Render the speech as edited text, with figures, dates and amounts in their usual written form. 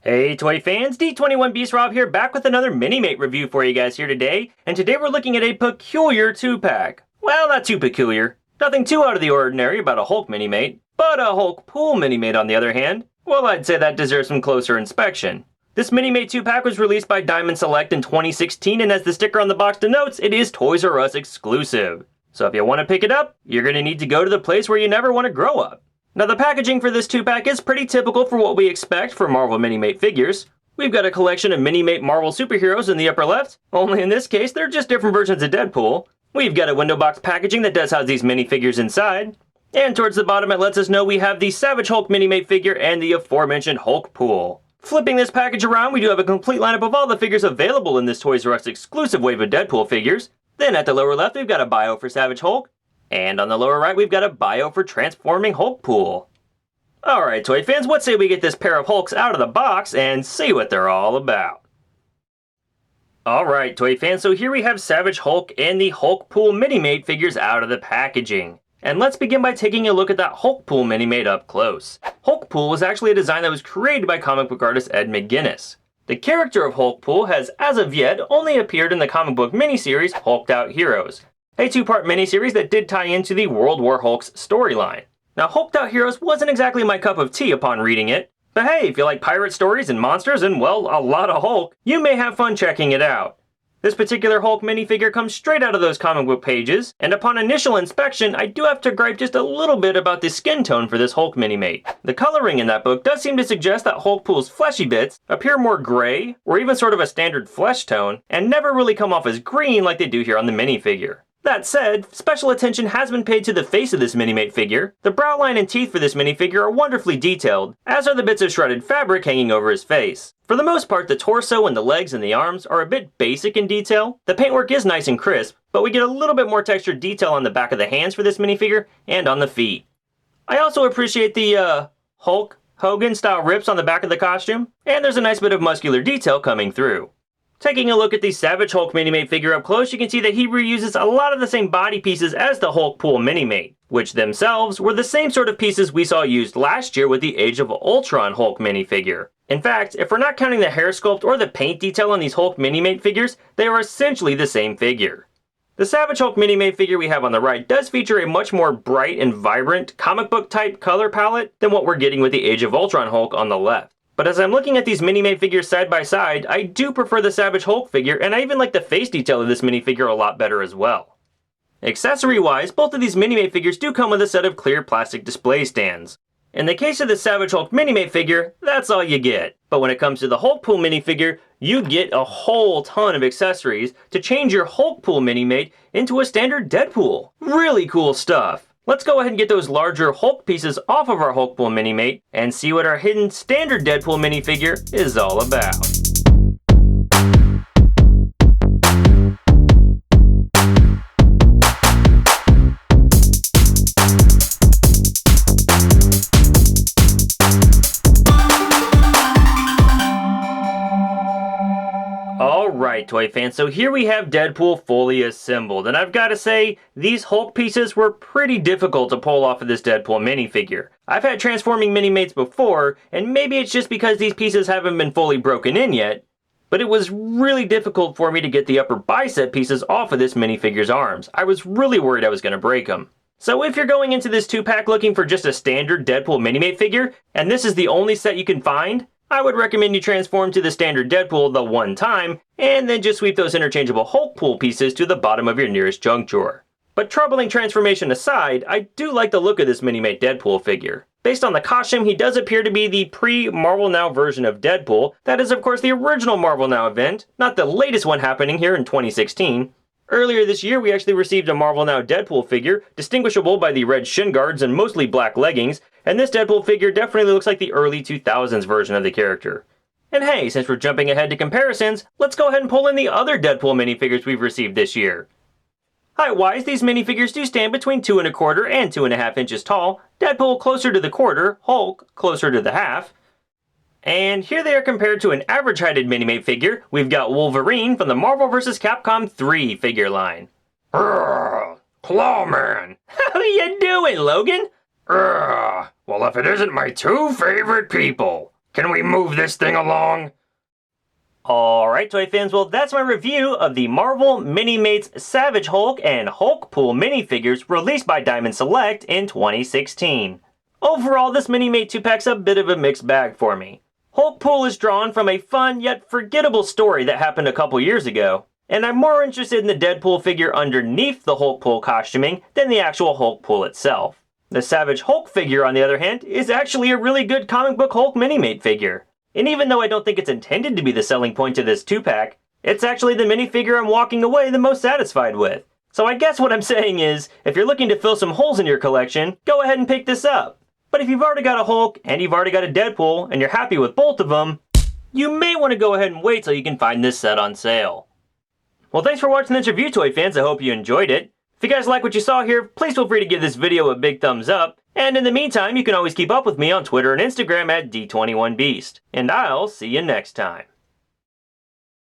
Hey Toy fans, D21 Beast Rob here, back with another Minimate review for you guys here today, and today we're looking at a peculiar 2-pack. Well, not too peculiar. Nothing too out of the ordinary about a Hulk Minimate, but a Hulkpool Minimate on the other hand, well, I'd say that deserves some closer inspection. This Minimate 2-pack was released by Diamond Select in 2016, and as the sticker on the box denotes, it is Toys R Us exclusive. So if you want to pick it up, you're going to need to go to the place where you never want to grow up. Now the packaging for this 2-pack is pretty typical for what we expect for Marvel Minimate figures. We've got a collection of Minimate Marvel superheroes in the upper left, only in this case they're just different versions of Deadpool. We've got a window box packaging that does house these minifigures inside. And towards the bottom it lets us know we have the Savage Hulk Minimate figure and the aforementioned Hulkpool. Flipping this package around, we do have a complete lineup of all the figures available in this Toys R Us exclusive wave of Deadpool figures. Then at the lower left we've got a bio for Savage Hulk. And on the lower right, we've got a bio for Transforming Hulkpool. Alright, Toy fans, what say we get this pair of Hulks out of the box and see what they're all about? Alright, Toy fans, so here we have Savage Hulk and the Hulkpool Minimate figures out of the packaging. And let's begin by taking a look at that Hulkpool Minimate up close. Hulkpool was actually a design that was created by comic book artist Ed McGuinness. The character of Hulkpool has, as of yet, only appeared in the comic book miniseries Hulked Out Heroes, a 2-part miniseries that did tie into the World War Hulk's storyline. Now, Hulked Out Heroes wasn't exactly my cup of tea upon reading it, but hey, if you like pirate stories and monsters and, well, a lot of Hulk, you may have fun checking it out. This particular Hulk minifigure comes straight out of those comic book pages, and upon initial inspection, I do have to gripe just a little bit about the skin tone for this Hulk minimate. The coloring in that book does seem to suggest that Hulkpool's fleshy bits appear more gray, or even sort of a standard flesh tone, and never really come off as green like they do here on the minifigure. That said, special attention has been paid to the face of this Minimate figure. The brow line and teeth for this minifigure are wonderfully detailed, as are the bits of shredded fabric hanging over his face. For the most part, the torso and the legs and the arms are a bit basic in detail. The paintwork is nice and crisp, but we get a little bit more textured detail on the back of the hands for this minifigure and on the feet. I also appreciate the, Hulk Hogan style rips on the back of the costume, and there's a nice bit of muscular detail coming through. Taking a look at the Savage Hulk Minimate figure up close, you can see that he reuses a lot of the same body pieces as the Hulkpool Minimate, which themselves were the same sort of pieces we saw used last year with the Age of Ultron Hulk minifigure. In fact, if we're not counting the hair sculpt or the paint detail on these Hulk Minimate figures, they are essentially the same figure. The Savage Hulk Minimate figure we have on the right does feature a much more bright and vibrant comic book type color palette than what we're getting with the Age of Ultron Hulk on the left. But as I'm looking at these Minimate figures side by side, I do prefer the Savage Hulk figure, and I even like the face detail of this minifigure a lot better as well. Accessory-wise, both of these Minimate figures do come with a set of clear plastic display stands. In the case of the Savage Hulk Minimate figure, that's all you get. But when it comes to the Hulkpool minifigure, you get a whole ton of accessories to change your Hulkpool Minimate into a standard Deadpool. Really cool stuff. Let's go ahead and get those larger Hulk pieces off of our Hulkpool Minimate and see what our hidden standard Deadpool minifigure is all about. Alright, Toy fans, so here we have Deadpool fully assembled, and I've got to say, these Hulk pieces were pretty difficult to pull off of this Deadpool minifigure. I've had Transforming Minimates before, and maybe it's just because these pieces haven't been fully broken in yet, but it was really difficult for me to get the upper bicep pieces off of this minifigure's arms. I was really worried I was going to break them. So if you're going into this 2-pack looking for just a standard Deadpool Minimate figure, and this is the only set you can find, I would recommend you transform to the standard Deadpool the one time, and then just sweep those interchangeable Hulkpool pieces to the bottom of your nearest junk drawer. But troubling transformation aside, I do like the look of this Minimate Deadpool figure. Based on the costume, he does appear to be the pre-Marvel Now version of Deadpool. That is of course the original Marvel Now event, not the latest one happening here in 2016. Earlier this year, we actually received a Marvel Now Deadpool figure, distinguishable by the red shin guards and mostly black leggings, and this Deadpool figure definitely looks like the early 2000s version of the character. And hey, since we're jumping ahead to comparisons, let's go ahead and pull in the other Deadpool minifigures we've received this year. Height-wise, these minifigures do stand between 2¼ and 2½ inches tall, Deadpool closer to the quarter, Hulk closer to the half. And here they are compared to an average-heighted Minimate figure. We've got Wolverine from the Marvel vs. Capcom 3 figure line. Clawman! How you doing, Logan? Well, if it isn't my two favorite people, Can we move this thing along? Alright, toy fans, well that's my review of the Marvel Minimates Savage Hulk and Hulkpool minifigures released by Diamond Select in 2016. Overall, this Minimate 2-pack's a bit of a mixed bag for me. Hulkpool is drawn from a fun yet forgettable story that happened a couple years ago, and I'm more interested in the Deadpool figure underneath the Hulkpool costuming than the actual Hulkpool itself. The Savage Hulk figure, on the other hand, is actually a really good comic book Hulk Minimate figure. And even though I don't think it's intended to be the selling point to this 2-pack, it's actually the minifigure I'm walking away the most satisfied with. So I guess what I'm saying is, if you're looking to fill some holes in your collection, go ahead and pick this up. But if you've already got a Hulk and you've already got a Deadpool and you're happy with both of them, you may want to go ahead and wait till you can find this set on sale. Well, thanks for watching this review, toy fans. I hope you enjoyed it. If you guys like what you saw here, please feel free to give this video a big thumbs up. And in the meantime, you can always keep up with me on Twitter and Instagram at D21Beast. And I'll see you next time.